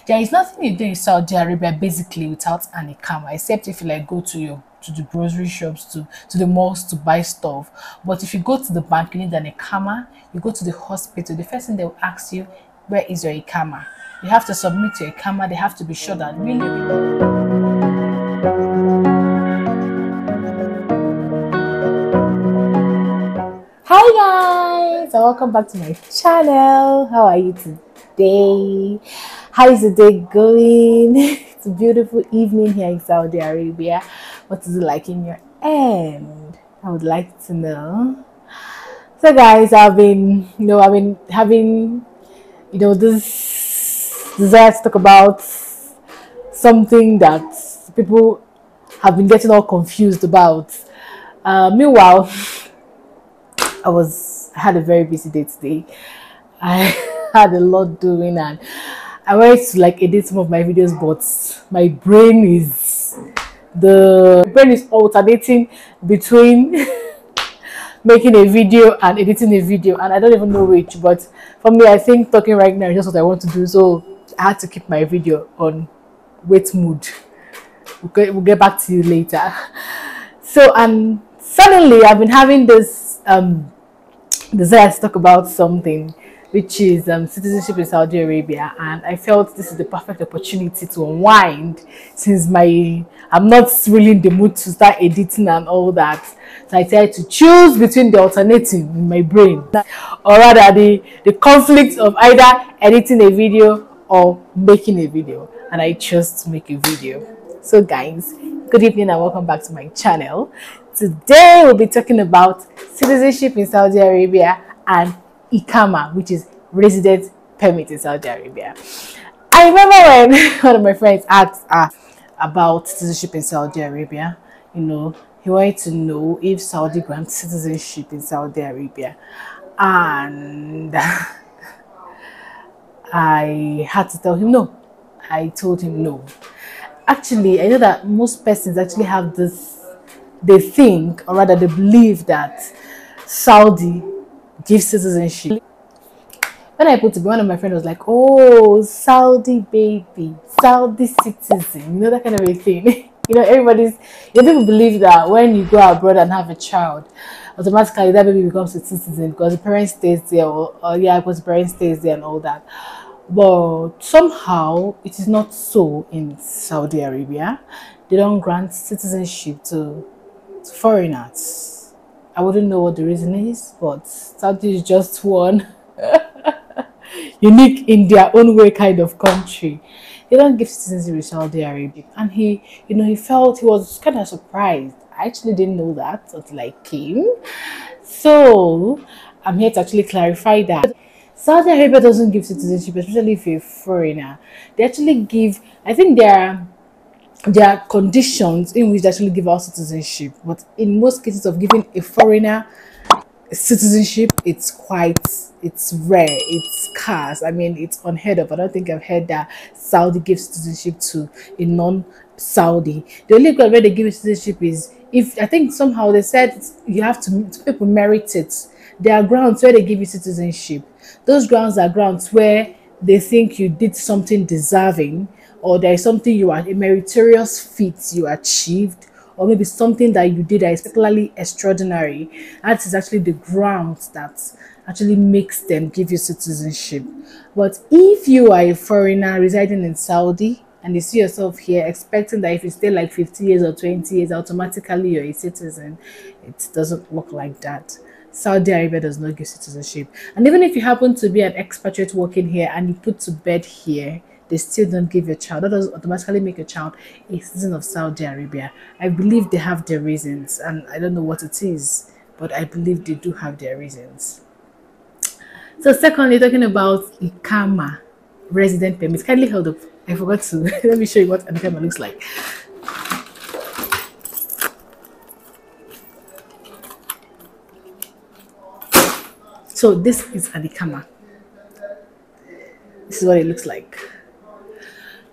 There is nothing you do in Saudi Arabia basically without an Iquama, except if you like go to the grocery shops, to the malls to buy stuff. But if you go to the bank, you need an Iquama. You go to the hospital, the first thing they will ask you, where is your Iquama? You have to submit your Iquama. They have to be sure that really. Hi guys, and welcome back to my channel. How are you today? How is the day going? It's a beautiful evening here in Saudi Arabia. What is it like in your end? I would like to know. So guys, I've been having, this desire to talk about something that people have been getting all confused about. Meanwhile, I had a very busy day today. I had a lot doing, and I wanted to like edit some of my videos, but my brain is alternating between making a video and editing a video, and I don't even know which. But for me, I think talking right now is just what I want to do, so I had to keep my video on wait mood. We'll get back to you later. So, and suddenly I've been having this desire to talk about something, which is citizenship in Saudi Arabia, and I felt this is the perfect opportunity to unwind since I'm not really in the mood to start editing and all that. So I decided to choose between the alternative in my brain, or rather the conflict of either editing a video or making a video, and I chose to make a video. So guys, good evening and welcome back to my channel. Today we'll be talking about citizenship in Saudi Arabia and Iquama, which is resident permit in Saudi Arabia. I remember when one of my friends asked about citizenship in Saudi Arabia. He wanted to know if Saudi grants citizenship in Saudi Arabia, and I had to tell him no. I told him no. Actually, I know that most persons actually have this, they think, or rather they believe that Saudi gives citizenship. When I put it, one of my friends was like, oh, Saudi baby, Saudi citizen, that kind of a thing. People believe that when you go abroad and have a child, automatically that baby becomes a citizen because the parent stays there, because the parent stays there and all that. But somehow it is not so in Saudi Arabia. They don't grant citizenship to foreigners. I wouldn't know what the reason is, but Saudi is just one unique in their own way kind of country. They don't give citizenship to Saudi Arabia, and he was kind of surprised. I actually didn't know that until I came, so I'm here to actually clarify that. Saudi Arabia doesn't give citizenship, especially if you're a foreigner. They actually give, I think there are conditions in which they actually give out citizenship, but in most cases of giving a foreigner citizenship, it's rare, it's scarce. I mean, it's unheard of. I don't think I've heard that Saudi gives citizenship to a non-Saudi. The only way they give citizenship is if, I think somehow they said you have to people merit it. There are grounds where they give you citizenship. Those grounds are grounds where they think you did something deserving, or there is something a meritorious feat you achieved, or maybe something that you did that is particularly extraordinary. That is actually the grounds that actually makes them give you citizenship. But if you are a foreigner residing in Saudi and you see yourself here expecting that if you stay like 50 years or 20 years, automatically you're a citizen, it doesn't work like that. Saudi Arabia does not give citizenship. And even if you happen to be an expatriate working here and you put to bed here, they still don't give your child. That doesn't automatically make a child a citizen of Saudi Arabia. I believe they have their reasons, and I don't know what it is, but I believe they do have their reasons. So secondly, talking about Iquama, resident permits. Kindly hold up. I forgot to let me show you what an Iquama looks like. So this is an Iquama. This is what it looks like.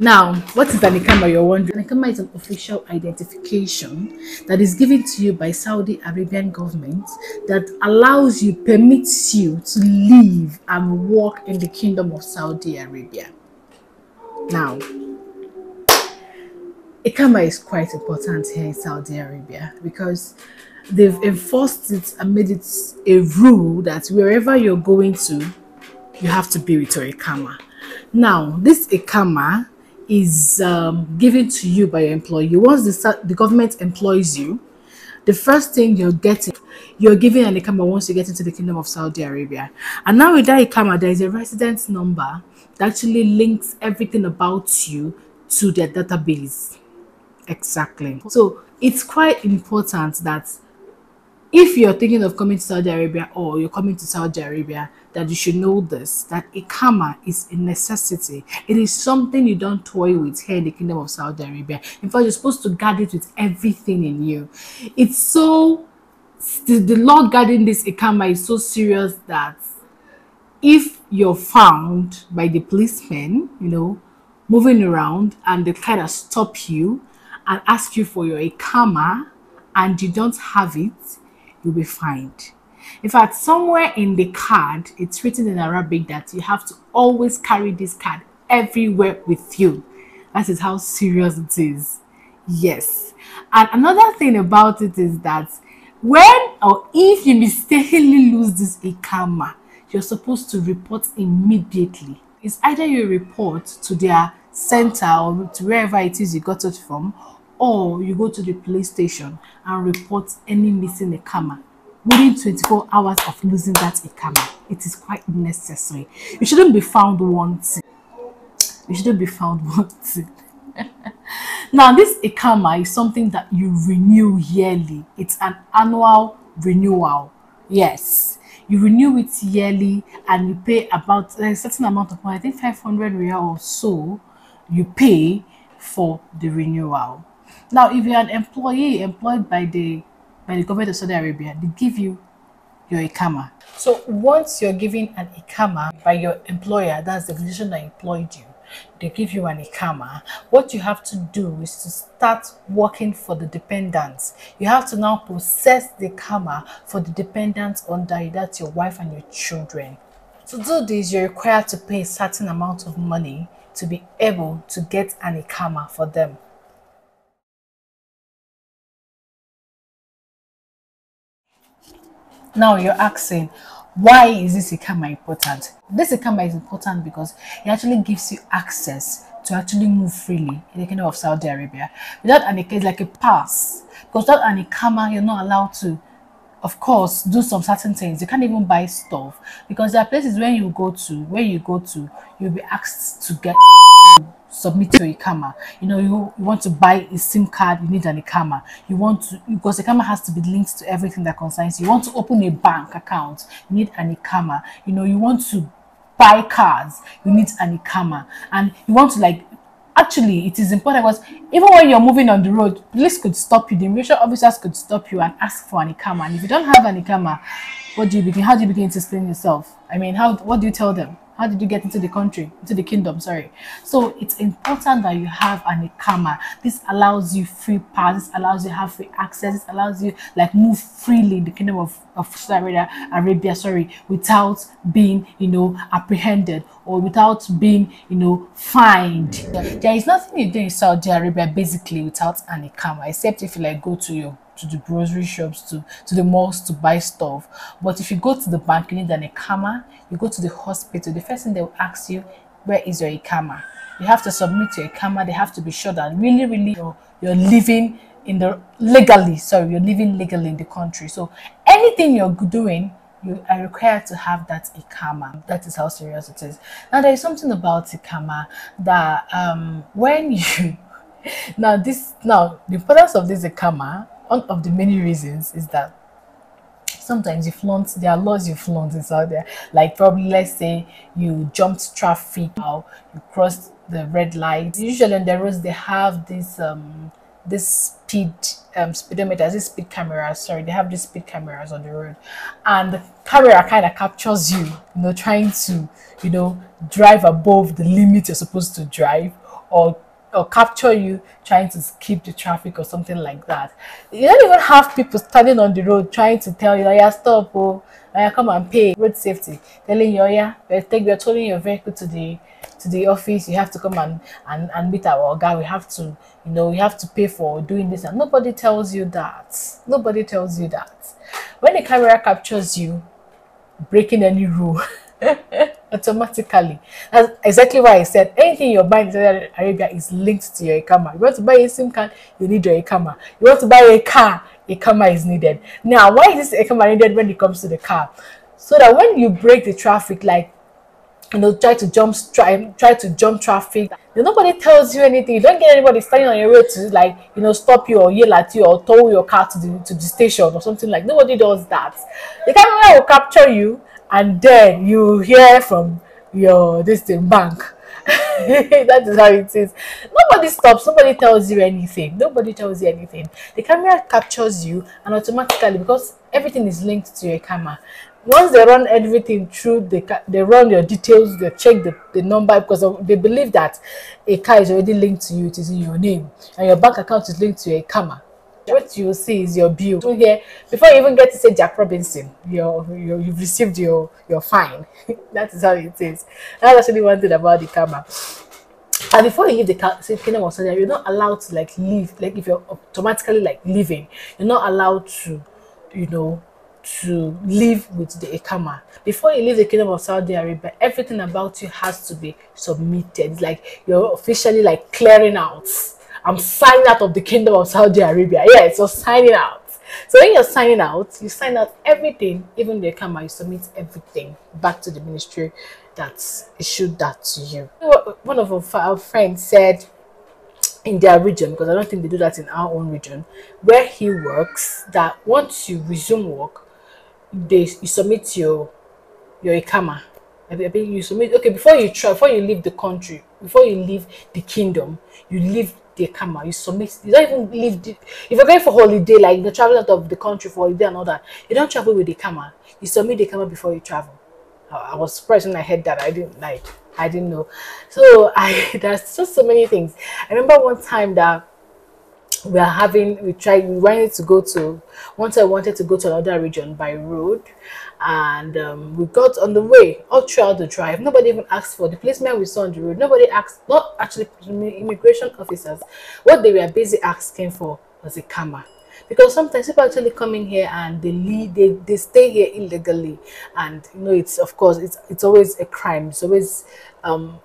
Now, what is an Iquama, you're wondering? An Iquama is an official identification that is given to you by Saudi Arabian government that allows you, permits you to live and work in the Kingdom of Saudi Arabia. Now, Iquama is quite important here in Saudi Arabia because they've enforced it and made it a rule that wherever you're going to, you have to be with your Iquama. Now, this Iquama is given to you by your employer. Once the government employs you, the first thing you're given an Iquama once you get into the Kingdom of Saudi Arabia. And now with that Iquama, there is a residence number that actually links everything about you to their database. Exactly. So it's quite important that if you're thinking of coming to Saudi Arabia or you're coming to Saudi Arabia, that you should know this, that Iquama is a necessity. It is something you don't toy with here in the Kingdom of Saudi Arabia. In fact, you're supposed to guard it with everything in you. It's so, the law guarding this Iquama is so serious that if you're found by the policemen, moving around and they kind of stop you and ask you for your Iquama and you don't have it, you'll be fined. In fact, somewhere in the card, it's written in Arabic that you have to always carry this card everywhere with you. That is how serious it is. Yes. And another thing about it is that when or if you mistakenly lose this Iquama, you're supposed to report immediately. It's either you report to their center or to wherever it is you got it from, or you go to the police station and report any missing Iquama within 24 hours of losing that Iquama. It is quite necessary. You shouldn't be found wanting. You shouldn't be found wanting. Now, this Iquama is something that you renew yearly. It's an annual renewal. Yes. You renew it yearly and you pay about a certain amount of money. I think 500 riyal or so you pay for the renewal. Now, if you're an employee employed by the government of Saudi Arabia, they give you your Iquama. So once you're given an Iquama by your employer, that's the organization that employed you, they give you an Iquama. What you have to do is to start working for the dependents. You have to now process the Iquama for the dependents under you. That's your wife and your children. To do this, you're required to pay a certain amount of money to be able to get an Iquama for them. Now you're asking, why is this Iquama important? This Iquama is important because it actually gives you access to actually move freely in the Kingdom of Saudi Arabia. Without an Iquama, it's like a pass. Because without an Iquama, you're not allowed to, of course, do some certain things. You can't even buy stuff because there are places where you go to, you'll be asked to get submit your Iquama. You want to buy a SIM card, you need an Iquama. You want to, because the Iquama has to be linked to everything that concerns you. You want to open a bank account, you need an Iquama. You want to buy cars, you need an Iquama. And you want to actually, it is important because even when you're moving on the road, police could stop you, the immigration officers could stop you and ask for an Iquama. And if you don't have an Iquama, how do you begin to explain yourself? I mean, what do you tell them? How did you get into the country, into the kingdom, sorry? So it's important that you have an Iquama. This allows you free pass, this allows you to have free access, this allows you move freely in the kingdom of Saudi Arabia, without being, apprehended or without being, fined. There is nothing you do in Saudi Arabia basically without an Iquama, except if you go to the grocery shops, to the malls to buy stuff. But if you go to the bank, you need an Iquama. You go to the hospital, the first thing they will ask you, where is your Iquama? You have to submit your Iquama. They have to be sure that really you're living you're living legally in the country. So anything you're doing, you are required to have that Iquama. That is how serious it is. Now there is something about Iquama that when you the importance of this Iquama, one of the many reasons is that sometimes there are laws you flaunt inside there. Like probably, let's say you jumped traffic or you crossed the red light. Usually on the roads they have this speedometers, this speed cameras. Sorry, they have these speed cameras on the road, and the camera kind of captures you, trying to drive above the limit you're supposed to drive, or or capture you trying to skip the traffic or something like that. You don't even have people standing on the road trying to tell you, oh yeah, stop, oh yeah, come and pay road safety, telling you, oh yeah, we're towing your vehicle to the office, you have to come and meet our guy, we have to, you know, we have to pay for doing this, and nobody tells you that. Nobody tells you that. When the camera captures you breaking any rule, automatically. That's exactly why I said anything you're buying in Saudi Arabia is linked to your Iquama. You want to buy a SIM card, you need your Iquama. You want to buy a car, Iquama is needed. Now, why is this Iquama needed when it comes to the car? So that when you break the traffic, like, you know, try to jump traffic, nobody tells you anything. You don't get anybody standing on your road to, like, you know, stop you or yell at you or tow your car to the station or something. Like, nobody does that. The camera will capture you, and then you hear from your distant bank. That is how it is. Nobody stops, nobody tells you anything, nobody tells you anything. The camera captures you, and automatically, because everything is linked to your camera, once they run everything through, they run your details, they check the number, because they believe that a car is already linked to you, it is in your name, and your bank account is linked to a camera. What you see is your bill. So here, before you even get to say Jack Robinson, you've received your fine. That is how it is. That's actually one thing about the camera. And before you leave the kingdom of Saudi, you're not allowed to like leave. Like if you're automatically like leaving, you're not allowed to, you know, to live with the Iquama. Before you leave the kingdom of Saudi Arabia, everything about you has to be submitted. It's like you're officially like clearing out. I'm signing out of the kingdom of Saudi Arabia. Yes, you're signing out. So when you're signing out, you sign out everything, even the Iquama, you submit everything back to the ministry that issued that to you. One of our friends said in their region, because I don't think they do that in our own region, where he works, that once you resume work, you submit your Iquama. I mean, you submit, okay, before you leave the country, before you leave the kingdom, you leave the Iquama, you submit. You don't even leave if you're going for holiday, like you're traveling out of the country for holiday and all that, you don't travel with the Iquama. You submit the Iquama before you travel. I was surprised when I heard that. I didn't know. So there's just so many things. I remember one time that we wanted to go to, once I wanted to go to another region by road, and we got on the way. All throughout the drive, nobody even asked for the placement we saw on the road. Nobody asked, not actually immigration officers. What they were busy asking for was a camera, because sometimes people actually come in here and they stay here illegally, and you know, it's, of course, it's always a crime. It's always an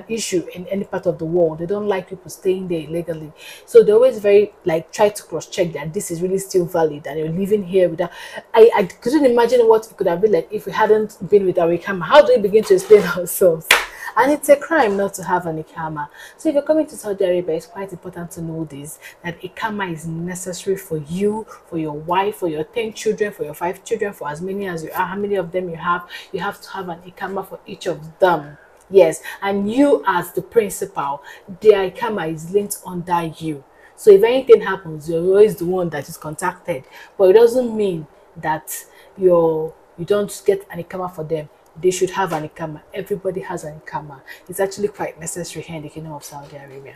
issue in any part of the world. They don't like people staying there illegally, so they always very like try to cross check that this is really still valid and you're living here without. I couldn't imagine what it could have been like if we hadn't been with our Iquama. How do we begin to explain ourselves? And it's a crime not to have an Iquama. So if you're coming to Saudi Arabia, it's quite important to know this, that Iquama is necessary for you, for your wife, for your 10 children, for your 5 children, for as many as you are, how many of them you have to have an Iquama for each of them. Yes, and you as the principal, the Iquama is linked under you. So if anything happens, you're always the one that is contacted. But it doesn't mean that you don't get an Iquama for them. They should have an Iquama. Everybody has an Iquama. It's actually quite necessary here in the Kingdom of Saudi Arabia.